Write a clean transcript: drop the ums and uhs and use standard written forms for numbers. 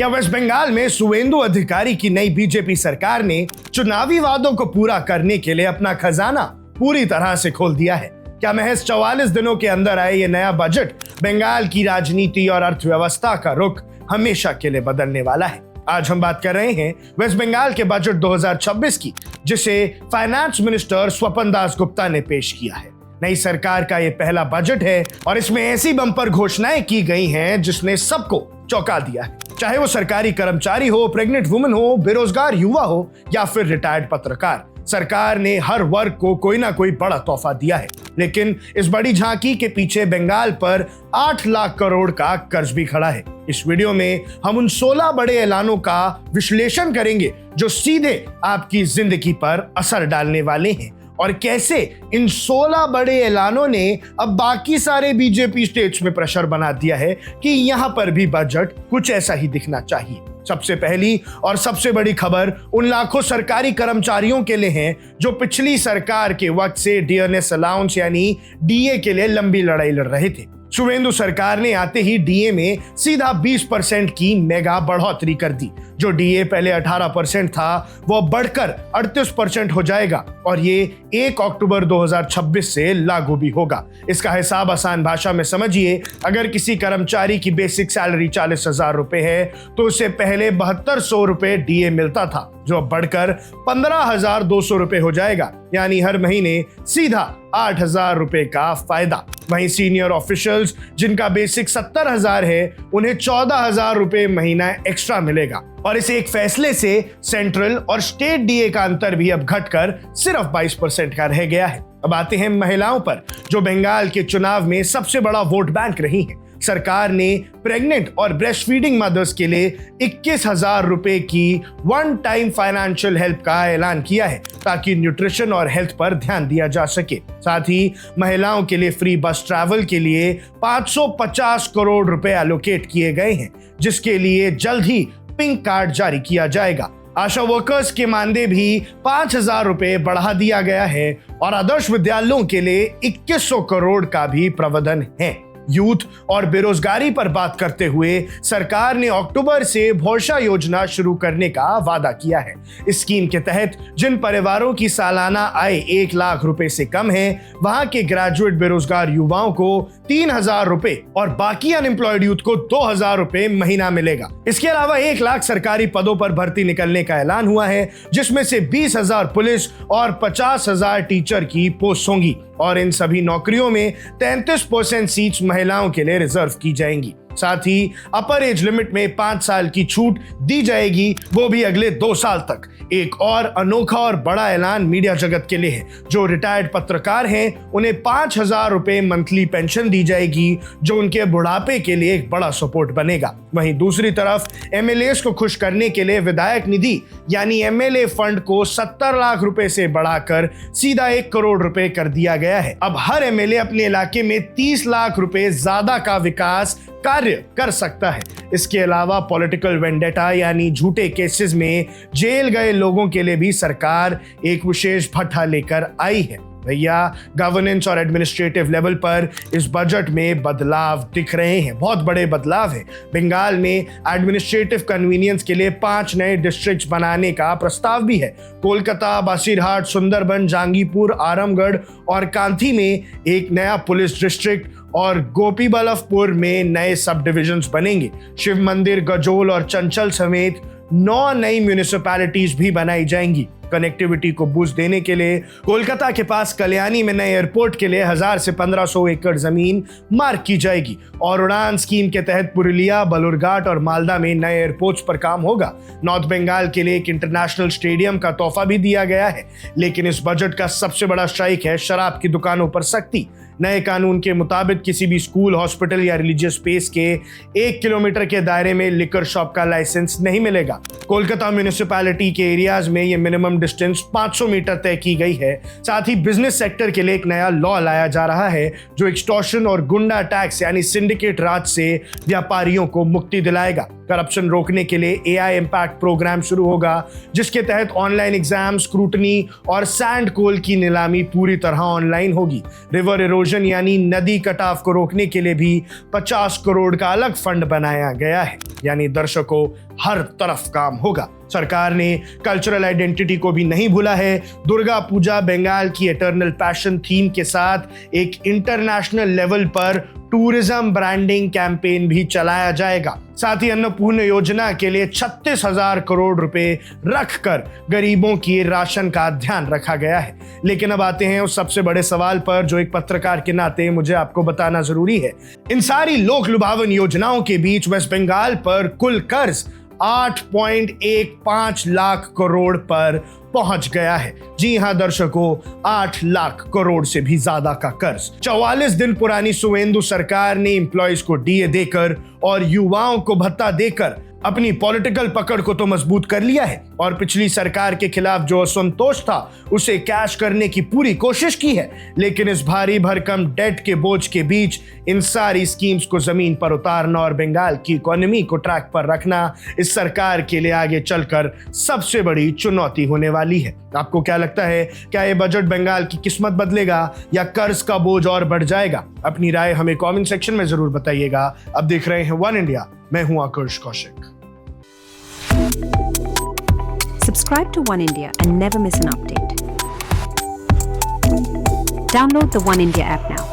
क्या वेस्ट बंगाल में शुवेंदु अधिकारी की नई बीजेपी सरकार ने चुनावी वादों को पूरा करने के लिए अपना खजाना पूरी तरह से खोल दिया है? क्या महज 44 दिनों के अंदर आए ये नया बजट बंगाल की राजनीति और अर्थव्यवस्था का रुख हमेशा के लिए बदलने वाला है? आज हम बात कर रहे हैं वेस्ट बंगाल के बजट 2026 की, जिसे फाइनेंस मिनिस्टर स्वपन दास गुप्ता ने पेश किया है। नई सरकार का ये पहला बजट है और इसमें ऐसी बम्पर घोषणाएं की गई हैं जिसने सबको चौंका दिया है। चाहे वो सरकारी कर्मचारी हो, प्रेग्नेंट वुमन हो, बेरोजगार युवा हो या फिर रिटायर्ड पत्रकार, सरकार ने हर वर्ग को कोई ना कोई बड़ा तोहफा दिया है। लेकिन इस बड़ी झांकी के पीछे बंगाल पर 8 लाख करोड़ का कर्ज भी खड़ा है। इस वीडियो में हम उन 16 बड़े ऐलानों का विश्लेषण करेंगे जो सीधे आपकी जिंदगी पर असर डालने वाले हैं और कैसे इन 16 बड़े ऐलानों ने अब बाकी सारे बीजेपी स्टेट्स में प्रेशर बना दिया है कि यहां पर भी बजट कुछ ऐसा ही दिखना चाहिए। सबसे पहली और सबसे बड़ी खबर उन लाखों सरकारी कर्मचारियों के लिए है जो पिछली सरकार के वक्त से डियरनेस अलाउंस यानी डीए के लिए लंबी लड़ाई लड़ रहे थे। शुवेंदु सरकार ने आते ही डीए में सीधा 20% की मेगा बढ़ोतरी कर दी। जो डीए पहले 18% था वो बढ़कर 38% हो जाएगा और ये 1 अक्टूबर 2026 से लागू भी होगा। इसका हिसाब आसान भाषा में समझिए, अगर किसी कर्मचारी की बेसिक सैलरी 40,000 रुपए है तो उसे पहले 7200 रुपए डीए मिलता था, जो बढ़कर 15,200 रुपए हो जाएगा, यानी हर महीने सीधा 8,000 रुपए का फायदा। वहीं सीनियर ऑफिशियल्स जिनका बेसिक 70,000 है उन्हें 14,000 रुपए महीना एक्स्ट्रा मिलेगा। और इस एक फैसले से सेंट्रल और स्टेट डीए का अंतर भी अब घटकर सिर्फ 22% का रह गया है। अब आते हैं महिलाओं पर, जो बंगाल के चुनाव में सबसे बड़ा वोट बैंक रही है। सरकार ने प्रेग्नेंट और ब्रेस्ट फीडिंग मदर्स के लिए 21,000 रुपए की वन टाइम फाइनेंशियल हेल्प का ऐलान किया है ताकि न्यूट्रिशन और हेल्थ पर ध्यान दिया जा सके। साथ ही महिलाओं के लिए फ्री बस ट्रैवल के लिए 550 करोड़ रुपए एलोकेट किए गए हैं, जिसके लिए जल्द ही पिंक कार्ड जारी किया जाएगा। आशा वर्कर्स के मानदेय भी 5,000 रुपए बढ़ा दिया गया है और आदर्श विद्यालयों के लिए 2100 करोड़ का भी प्रावधान है। यूथ और बेरोजगारी पर बात करते हुए सरकार ने अक्टूबर से भरोसा योजना शुरू करने का वादा किया है। इस स्कीम के तहत जिन परिवारों की सालाना आय 1 लाख रुपए से कम है, वहां के ग्रेजुएट बेरोजगार युवाओं को 3,000 रुपए और बाकी अनएम्प्लॉयड यूथ को 2,000 रुपए महीना मिलेगा। इसके अलावा 1 लाख सरकारी पदों पर भर्ती निकलने का ऐलान हुआ है, जिसमें से 20,000 पुलिस और 50,000 टीचर की पोस्ट होंगी और इन सभी नौकरियों में 33% सीट्स महिलाओं के लिए रिजर्व की जाएंगी। साथ ही अपर एज लिमिट में 5 साल की छूट दी जाएगी, वो भी अगले 2 साल तक। एक और अनोखा और बड़ा ऐलान मीडिया जगत के लिए है। जो रिटायर्ड पत्रकार हैं उन्हें 5,000 रुपए मंथली पेंशन दी जाएगी, जो उनके बुढ़ापे के लिए एक बड़ा सपोर्ट बनेगा। वहीं दूसरी तरफ एमएलएस को खुश करने के लिए विधायक निधि यानी एमएलए फंड को 70 लाख रुपए से बढ़ाकर सीधा 1 करोड़ रुपए कर दिया गया है। अब हर एमएलए अपने इलाके में 30 लाख रुपए ज्यादा का विकास कार्य कर सकता है। इसके अलावा पॉलिटिकल वेंडेटा यानी झूठे केसेस में जेल गए लोगों के लिए भी सरकार एक विशेष भत्ता लेकर आई है। भैया, गवर्नेंस और एडमिनिस्ट्रेटिव लेवल पर इस बजट में बदलाव दिख रहे हैं, बहुत बड़े बदलाव है। बंगाल में एडमिनिस्ट्रेटिव कन्वीनियंस के लिए 5 नए डिस्ट्रिक्ट्स बनाने का प्रस्ताव भी है। कोलकाता, बासीरहाट, सुंदरबन, जांगीपुर, आरामगढ़ और कांथी में एक नया पुलिस डिस्ट्रिक्ट और गोपीबल्लभपुर में नए सब डिविजन्स बनेंगे। शिव मंदिर, गजोल और चंचल समेत 9 नई म्यूनिसिपैलिटीज भी बनाई जाएंगी। कनेक्टिविटी को बूस्ट देने के लिए कोलकाता के पास कल्याणी में नए एयरपोर्ट के लिए 1000 से 1500 एकड़ जमीन मार्क की जाएगी और उड़ान स्कीम के तहत पुरुलिया, बलुरघाट और मालदा में नए एयरपोर्ट्स पर काम होगा। नॉर्थ बंगाल के लिए एक इंटरनेशनल स्टेडियम का तोहफा भी दिया गया है। लेकिन इस बजट का सबसे बड़ा स्ट्राइक है शराब की दुकानों पर सख्ती। नए कानून के मुताबिक किसी भी स्कूल, हॉस्पिटल या रिलीजियस स्पेस के 1 किलोमीटर के दायरे में लिकर शॉप का लाइसेंस नहीं मिलेगा। कोलकाता म्यूनिसिपैलिटी के एरियाज में ये मिनिमम डिस्टेंस 500 मीटर तय की गई है। साथ ही बिजनेस सेक्टर के लिए एक नया लॉ लाया जा रहा है जो एक्सटॉर्शन और गुंडा टैक्स यानी सिंडिकेट राज से व्यापारियों को मुक्ति दिलाएगा। करप्शन रोकने के लिए एआई इम्पैक्ट प्रोग्राम शुरू होगा जिसके तहत ऑनलाइन एग्जाम, स्क्रूटनी और सैंड कोल की नीलामी पूरी तरह ऑनलाइन होगी। रिवर इरोजन यानी नदी कटाव को रोकने के लिए भी 50 करोड़ का अलग फंड बनाया गया है। यानी दर्शकों, हर तरफ काम होगा। सरकार ने कल्चरल आइडेंटिटी को भी नहीं भूला है। दुर्गा पूजा बंगाल की एटर्नल पैशन थीम के साथ एक इंटरनेशनल लेवल पर टूरिज्म ब्रांडिंग कैंपेन भी चलाया जाएगा। साथ ही अन्नपूर्ण योजना के लिए 36,000 करोड़ रुपए रखकर गरीबों की राशन का ध्यान रखा गया है। लेकिन अब आते हैं उस सबसे बड़े सवाल पर जो एक पत्रकार के नाते मुझे आपको बताना जरूरी है। इन सारी लोक लुभावन योजनाओं के बीच वेस्ट बंगाल पर कुल कर्ज 8.15 लाख करोड़ पर पहुंच गया है। जी हां दर्शकों, 8 लाख करोड़ से भी ज्यादा का कर्ज। 44 दिन पुरानी सुवेंदु सरकार ने एम्प्लॉइज को डीए देकर और युवाओं को भत्ता देकर अपनी पॉलिटिकल पकड़ को तो मजबूत कर लिया है और पिछली सरकार के खिलाफ जो असंतोष था उसे कैश करने की पूरी कोशिश की है। लेकिन इस भारी भरकम डेट के बोझ के बीच इन सारी स्कीम्स को जमीन पर उतारना और बंगाल की इकोनॉमी को ट्रैक पर रखना इस सरकार के लिए आगे चलकर सबसे बड़ी चुनौती होने वाली है। आपको क्या लगता है, क्या ये बजट बंगाल की किस्मत बदलेगा या कर्ज का बोझ और बढ़ जाएगा? अपनी राय हमें कमेंट सेक्शन में जरूर बताइएगा। अब देख रहे हैं वन इंडिया, मैं हूं आकर्ष Kaushik. Subscribe to One India and never miss an update. Download the One India app now.